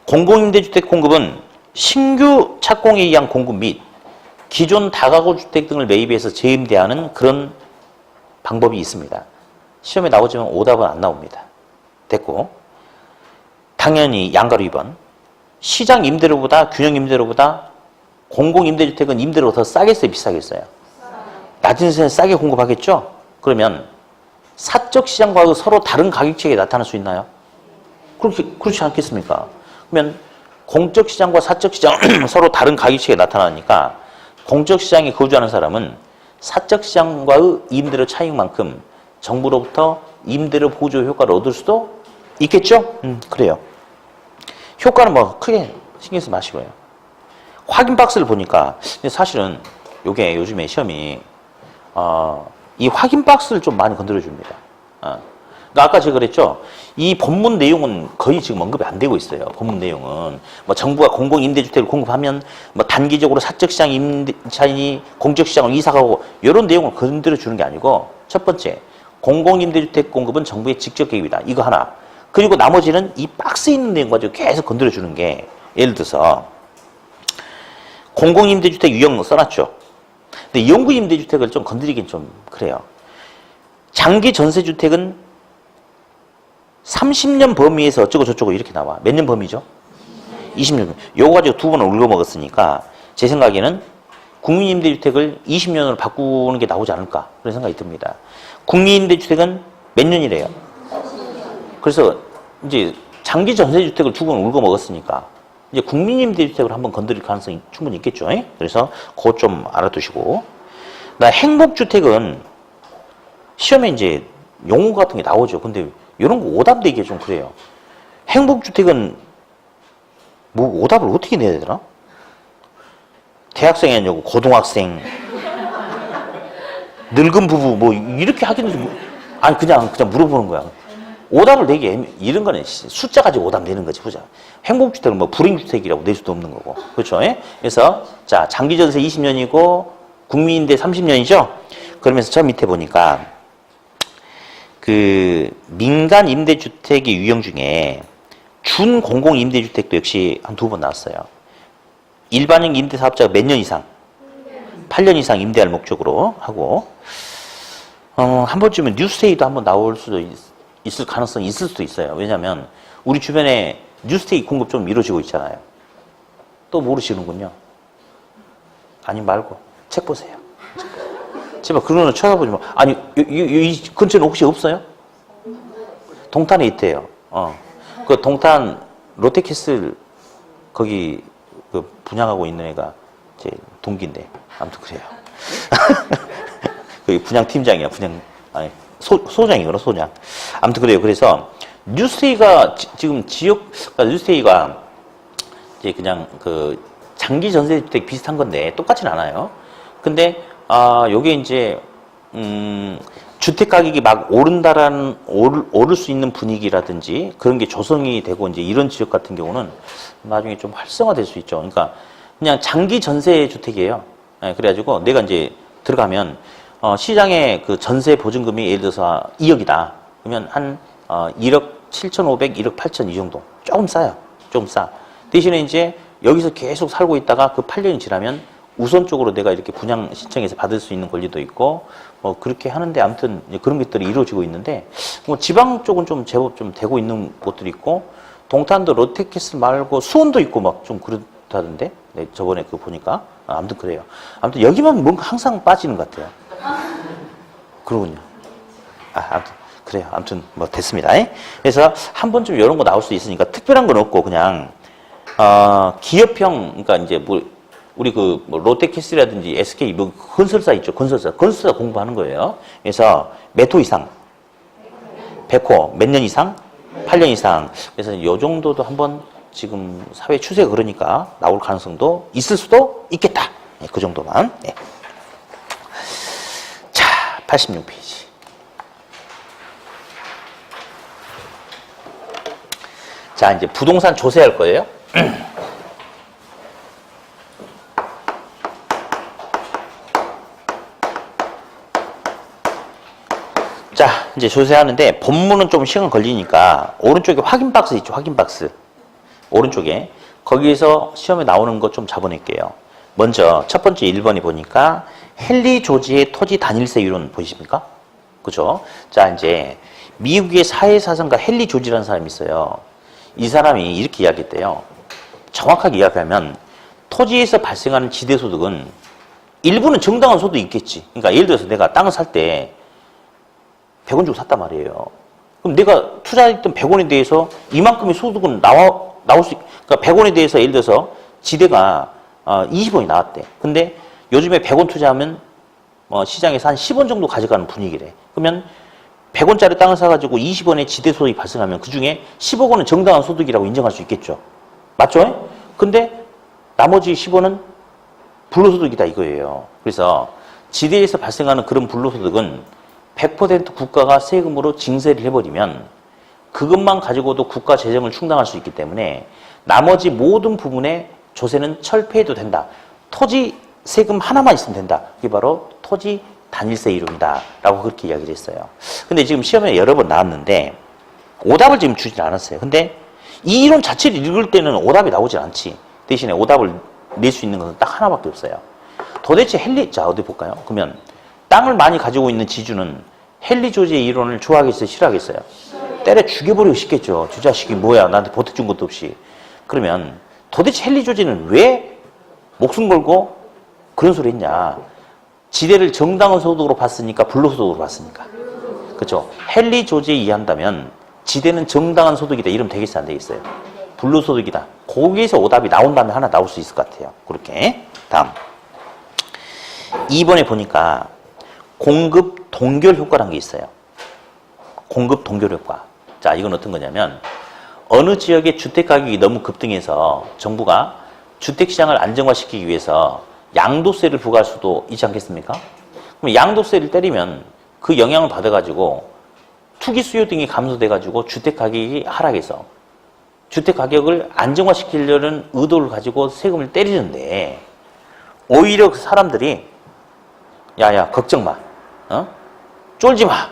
공공임대주택 공급은 신규 착공에 의한 공급 및 기존 다가구 주택 등을 매입해서 재임대하는 그런 방법이 있습니다. 시험에 나오지만 오답은 안 나옵니다. 됐고, 당연히 양가로 2번. 시장 임대료보다 균형 임대료보다 공공임대주택은 임대료가 더 싸겠어요? 비싸겠어요? 낮은 시세에 싸게 공급하겠죠? 그러면 사적 시장과 서로 다른 가격 체계가 나타날 수 있나요? 그렇지 않겠습니까? 그러면 공적 시장과 사적 시장 서로 다른 가격 체계가 나타나니까 공적 시장에 거주하는 사람은 사적 시장과의 임대료 차익만큼 정부로부터 임대료 보조 효과를 얻을 수도 있겠죠? 그래요. 효과는 뭐 크게 신경 쓰지 마시고요. 확인 박스를 보니까 근데 사실은 요게 요즘에 시험이 이 확인 박스를 좀 많이 건드려 줍니다. 그러니까 아까 제가 그랬죠. 이 본문 내용은 거의 지금 언급이 안 되고 있어요. 본문 내용은 뭐 정부가 공공임대주택을 공급하면 뭐 단기적으로 사적시장 임차인이 공적시장으로 이사가고 이런 내용을 건드려 주는 게 아니고 첫 번째 공공임대주택 공급은 정부의 직접 개입이다. 이거 하나. 그리고 나머지는 이 박스에 있는 내용 가지고 계속 건드려 주는 게 예를 들어서 공공임대주택 유형 써놨죠. 근데 영구임대주택을 좀 건드리긴 좀 그래요. 장기 전세주택은 30년 범위에서 어쩌고 저쩌고 이렇게 나와. 몇 년 범위죠? 20년. 요거 가지고 두 번을 울거먹었으니까 제 생각에는 국민임대주택을 20년으로 바꾸는 게 나오지 않을까 그런 생각이 듭니다. 국민임대주택은 몇 년이래요? 그래서 이제 장기 전세주택을 두 번 울거먹었으니까 이제 국민임대주택을 한번 건드릴 가능성이 충분히 있겠죠. 그래서 그거 좀 알아두시고. 나 행복주택은 시험에 이제 용어 같은 게 나오죠. 근데 이런 거 오답 내기가 좀 그래요. 행복주택은 뭐 오답을 어떻게 내야 되나? 대학생이 아니고 고등학생, 늙은 부부 뭐 이렇게 하기는 아니 그냥 물어보는 거야. 오답을 내기 이런 거는 숫자 가지고 오답 내는 거지 보자. 행복주택은 뭐 불행주택이라고 낼 수도 없는 거고 그렇죠? 그래서 자 장기전세 20년이고 국민임대 30년이죠. 그러면서 저 밑에 보니까 그 민간 임대주택의 유형 중에 준공공 임대주택도 역시 한 2번 나왔어요. 일반형 임대사업자가 몇 년 이상? 8년 이상 임대할 목적으로 하고 한 번쯤은 뉴스테이도 한번 나올 수도 있을 가능성이 있을 수도 있어요. 왜냐하면 우리 주변에 뉴스테이 공급 좀 이루어지고 있잖아요. 또 모르시는군요. 아니 말고 책 보세요. 제발 그런 거 쳐다보지 마. 아니 이 근처는 혹시 없어요? 동탄에 있대요. 그 동탄 롯데캐슬 거기 그 분양하고 있는 애가 제 동기인데 아무튼 그래요. 그 분양 팀장이야. 아니 소장이구나 소장. 아무튼 그래요. 그래서 뉴스테이가 지금 그러니까 뉴스테이가 이제 그냥 그 장기 전세주택 비슷한 건데 똑같진 않아요. 근데 요게 이제 주택 가격이 막 오를 수 있는 분위기라든지 그런 게 조성이 되고 이제 이런 지역 같은 경우는 나중에 좀 활성화될 수 있죠. 그러니까 그냥 장기 전세 주택이에요. 네, 그래가지고 내가 이제 들어가면 시장의 그 전세 보증금이 예를 들어서 2억이다. 그러면 한 1억 7,500, 1억 8천 이 정도. 조금 싸요. 조금 싸. 대신에 이제 여기서 계속 살고 있다가 그 8년이 지나면 우선적으로 내가 이렇게 분양 신청해서 받을 수 있는 권리도 있고 뭐 그렇게 하는데 아무튼 그런 것들이 이루어지고 있는데 뭐 지방 쪽은 좀 제법 좀 되고 있는 곳들이 있고 동탄도 롯데캐슬 말고 수원도 있고 막 좀 그렇다던데 네, 저번에 그거 보니까 아무튼 그래요. 아무튼 여기만 뭔가 항상 빠지는 것 같아요. 그러군요. 아무튼 그래요. 아무튼 뭐 됐습니다. 그래서 한 번쯤 이런 거 나올 수 있으니까 특별한 건 없고 그냥 기업형 그러니까 이제 뭐 우리 그 뭐 롯데캐슬이라든지 SK 뭐 건설사 있죠. 건설사 공부하는 거예요. 그래서 몇 호 이상? 100호 몇 년 이상? 8년 이상. 그래서 이 정도도 한번 지금 사회 추세가 그러니까 나올 가능성도 있을 수도 있겠다. 네, 그 정도만. 네. 자, 86페이지. 자, 이제 부동산 조세할 거예요. 자, 이제 조세하는데 본문은 좀 시간 걸리니까 오른쪽에 확인 박스 있죠. 확인 박스. 오른쪽에. 거기에서 시험에 나오는 거 좀 잡아낼게요. 먼저 첫 번째 1번이 보니까 헨리 조지의 토지 단일세 이론 보이십니까? 그죠? 자, 이제 미국의 사회사상가 헨리 조지라는 사람이 있어요. 이 사람이 이렇게 이야기했대요. 정확하게 이야기하면 토지에서 발생하는 지대소득은 일부는 정당한 소득이 있겠지. 그러니까 예를 들어서 내가 땅을 살 때 100원 주고 샀단 말이에요. 그럼 내가 투자했던 100원에 대해서 이만큼의 소득은 나올 수, 그러니까 100원에 대해서 예를 들어서 지대가 20원이 나왔대. 근데 요즘에 100원 투자하면 시장에서 한 10원 정도 가져가는 분위기래. 그러면 100원짜리 땅을 사가지고 20원의 지대 소득이 발생하면 그 중에 10억 원은 정당한 소득이라고 인정할 수 있겠죠. 맞죠? 근데 나머지 10원은 불로소득이다 이거예요. 그래서 지대에서 발생하는 그런 불로소득은 100% 국가가 세금으로 징세를 해버리면 그것만 가지고도 국가 재정을 충당할 수 있기 때문에 나머지 모든 부분의 조세는 철폐해도 된다. 토지 세금 하나만 있으면 된다. 그게 바로 토지 단일세 이론이다. 라고 그렇게 이야기를 했어요. 근데 지금 시험에 여러 번 나왔는데 오답을 지금 주진 않았어요. 근데 이 이론 자체를 읽을 때는 오답이 나오질 않지. 대신에 오답을 낼 수 있는 것은 딱 하나밖에 없어요. 도대체 자, 어디 볼까요? 그러면 땅을 많이 가지고 있는 지주는 헨리 조지의 이론을 좋아하겠어요? 싫어하겠어요? 때려 죽여버리고 싶겠죠. 주 자식이 뭐야. 나한테 보태준 것도 없이. 그러면 도대체 헨리 조지는 왜 목숨 걸고 그런 소리 했냐. 지대를 정당한 소득으로 봤으니까 불로소득으로 봤으니까. 그렇죠? 헨리 조지에 의한다면 지대는 정당한 소득이다. 이러면 되겠어요? 안 되겠어요? 불로소득이다. 거기에서 오답이 나온다면 하나 나올 수 있을 것 같아요. 그렇게. 다음. 2번에 보니까 공급 동결 효과라는 게 있어요. 공급 동결 효과. 자, 이건 어떤 거냐면 어느 지역의 주택 가격이 너무 급등해서 정부가 주택시장을 안정화시키기 위해서 양도세를 부과할 수도 있지 않겠습니까? 그럼 양도세를 때리면 그 영향을 받아가지고 투기 수요 등이 감소돼가지고 주택 가격이 하락해서 주택 가격을 안정화시키려는 의도를 가지고 세금을 때리는데 오히려 그 사람들이 야야 걱정 마. 쫄지 마.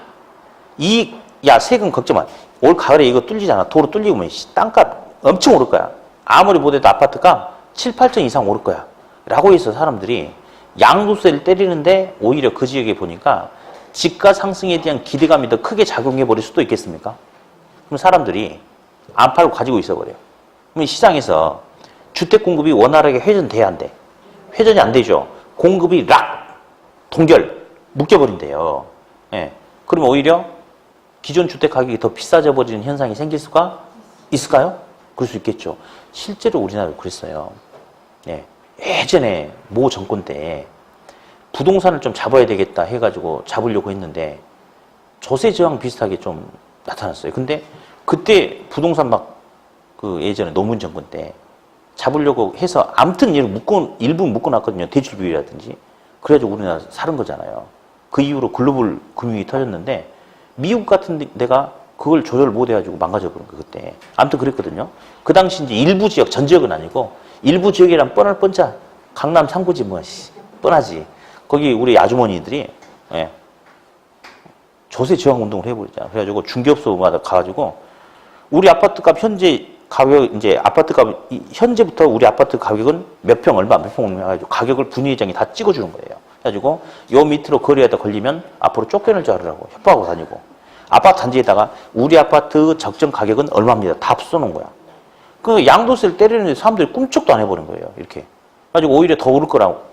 야, 세금 걱정 마. 올 가을에 이거 뚫리잖아. 도로 뚫리고 뭐 땅값 엄청 오를 거야. 아무리 못해도 아파트가 7, 8천 이상 오를 거야. 라고 해서 사람들이 양도세를 때리는데 오히려 그 지역에 보니까 집가 상승에 대한 기대감이 더 크게 작용해 버릴 수도 있겠습니까? 그럼 사람들이 안 팔고 가지고 있어 버려요. 그럼 시장에서 주택 공급이 원활하게 회전돼야 안 돼. 회전이 안 되죠. 공급이 동결, 묶여버린대요. 예. 그러면 오히려 기존 주택 가격이 더 비싸져 버리는 현상이 생길 수가 있을까요? 그럴 수 있겠죠. 실제로 우리나라도 그랬어요. 예. 예전에 모 정권 때 부동산을 좀 잡아야 되겠다 해가지고 잡으려고 했는데 조세 저항 비슷하게 좀 나타났어요. 근데 그때 부동산 그 예전에 노무현 정권 때 잡으려고 해서 아무튼 일부 묶어놨거든요. 대출 비율이라든지. 그래가지고 우리나라 사는 거잖아요. 그 이후로 글로벌 금융이 터졌는데 미국 같은 데가 그걸 조절 못 해가지고 망가져버린 거 그때. 아무튼 그랬거든요. 그 당시 이제 일부 지역, 전 지역은 아니고 일부 지역이란 뻔할 뻔자. 강남 3구지 뭐 뻔하지. 거기 우리 아주머니들이 조세 저항 운동을 해버리잖아. 그래가지고 중개업소마다 가가지고 우리 아파트값 현재 가격 이제 아파트값 현재부터 우리 아파트 가격은 몇 평 얼마 해가지고 가격을 분위기장이 다 찍어주는 거예요. 그래가지고 요 밑으로 거리에다 걸리면 앞으로 쫓겨날 줄 알으라고 협박하고 다니고 아파트 단지에다가 우리 아파트 적정 가격은 얼마입니다. 다 써놓은 거야. 그 양도세를 때리는데 사람들이 꿈쩍도 안 해버린 거예요. 이렇게. 그래가지고 오히려 더 오를 거라고.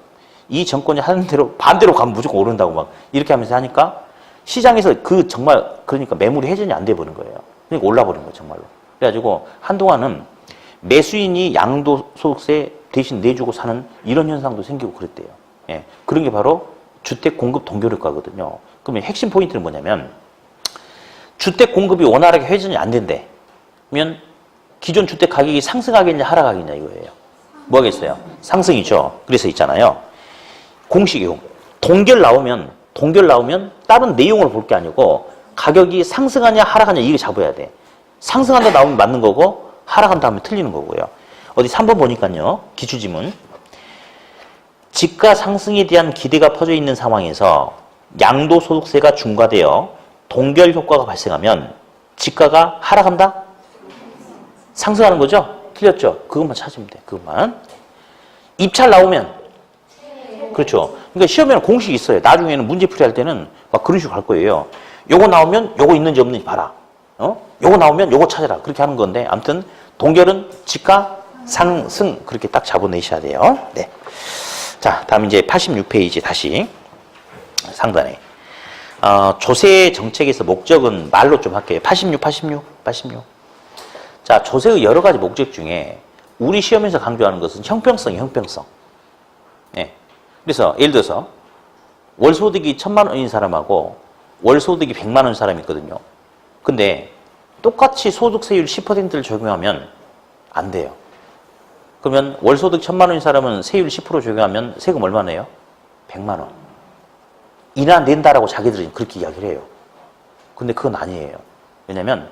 이 정권이 하는 대로 반대로 가면 무조건 오른다고 막 이렇게 하면서 하니까 시장에서 그러니까 매물이 회전이 안 돼 버린 거예요. 그러니까 올라버린 거예요, 정말로. 그래가지고 한동안은 매수인이 양도소득세 대신 내주고 사는 이런 현상도 생기고 그랬대요. 예. 그런 게 바로 주택 공급 동결 효과거든요. 그러면 핵심 포인트는 뭐냐면 주택 공급이 원활하게 회전이 안 된대. 그러면 기존 주택 가격이 상승하겠냐 하락하겠냐 이거예요. 뭐 하겠어요? 상승이죠. 그래서 있잖아요. 공식이요. 동결 나오면 다른 내용을 볼 게 아니고 가격이 상승하냐 하락하냐 이거 잡아야 돼. 상승한다 나오면 맞는 거고 하락한다 하면 틀리는 거고요. 어디 3번 보니까요. 기출지문. 집가 상승에 대한 기대가 퍼져 있는 상황에서 양도소득세가 중과되어 동결 효과가 발생하면 집가가 하락한다? 상승하는 거죠? 틀렸죠? 그것만 찾으면 돼. 그것만. 입찰 나오면 그렇죠. 그러니까 시험에는 공식이 있어요. 나중에는 문제 풀이할 때는 막 그런 식으로 갈 거예요. 요거 나오면 요거 있는지 없는지 봐라. 요거 나오면 요거 찾아라. 그렇게 하는 건데 아무튼 동결은 집가 상승 그렇게 딱 잡아내셔야 돼요. 네. 자, 다음 이제 86페이지 다시 상단에 조세 정책에서 목적은 말로 좀 할게요. 86. 자, 조세의 여러 가지 목적 중에 우리 시험에서 강조하는 것은 형평성이에요. 형평성. 네. 그래서 예를 들어서 월소득이 1,000만 원인 사람하고 월소득이 100만 원인 사람이 있거든요. 근데 똑같이 소득세율 10%를 적용하면 안 돼요. 그러면 월소득 1,000만 원인 사람은 세율 10% 적용하면 세금 얼마 내요? 100만 원. 이나 낸다라고 자기들은 그렇게 이야기를 해요. 근데 그건 아니에요. 왜냐면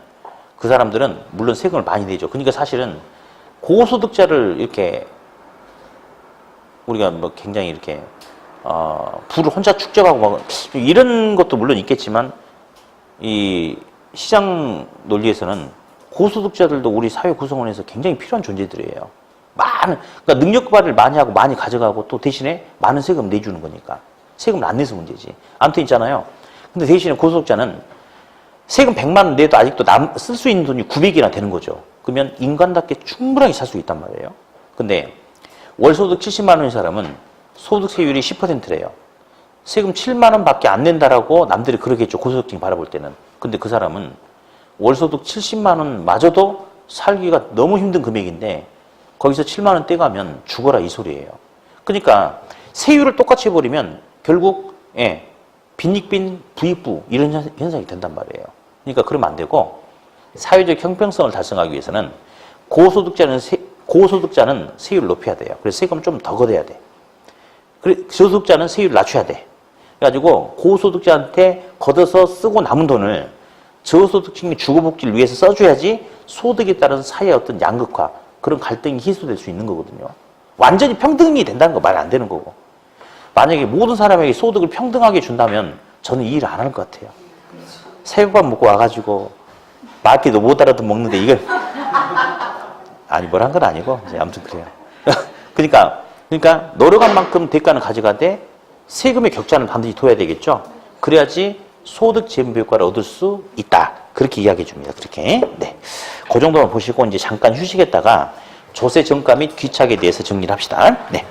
그 사람들은 물론 세금을 많이 내죠. 그러니까 사실은 고소득자를 이렇게 우리가 뭐 굉장히 이렇게 부를 혼자 축적하고 막 이런 것도 물론 있겠지만 이 시장 논리에서는 고소득자들도 우리 사회 구성원에서 굉장히 필요한 존재들이에요. 그러니까 능력 발휘를 많이 하고 많이 가져가고 또 대신에 많은 세금 내주는 거니까. 세금을 안 내서 문제지. 아무튼 있잖아요. 근데 대신에 고소득자는 세금 100만 원 내도 아직도 쓸 수 있는 돈이 900이나 되는 거죠. 그러면 인간답게 충분하게 살 수 있단 말이에요. 근데 월소득 70만 원인 사람은 소득세율이 10%래요. 세금 7만 원밖에 안 낸다라고 남들이 그러겠죠. 고소득층이 바라볼 때는. 근데 그 사람은 월소득 70만 원 마저도 살기가 너무 힘든 금액인데 거기서 7만 원 떼가면 죽어라 이 소리예요. 그러니까 세율을 똑같이 해버리면 결국 빈익빈 부익부 이런 현상이 된단 말이에요. 그러니까 그러면 안 되고 사회적 형평성을 달성하기 위해서는 고소득자는 세율을 높여야 돼요. 그래서 세금을 좀 더 걷어야 돼. 저소득자는 세율을 낮춰야 돼. 그래가지고 고소득자한테 걷어서 쓰고 남은 돈을 저소득층의 주거복지를 위해서 써줘야지 소득에 따른 사회의 어떤 양극화 그런 갈등이 희소될 수 있는 거거든요. 완전히 평등이 된다는 거 말 안 되는 거고. 만약에 모든 사람에게 소득을 평등하게 준다면 저는 이 일을 안 할 것 같아요. 새우밥 먹고 와가지고 말귀도 못 알아듣먹는데 이걸 아니 뭘 한 건 아니고 이제 아무튼 그래요. 그러니까 노력한 만큼 대가는 가져가되 세금의 격차는 반드시 둬야 되겠죠. 그래야지 소득 재무 효과를 얻을 수 있다. 그렇게 이야기해 줍니다. 그렇게. 네. 그 정도만 보시고 이제 잠깐 휴식했다가 조세 정가 및 귀착에 대해서 정리를 합시다. 네.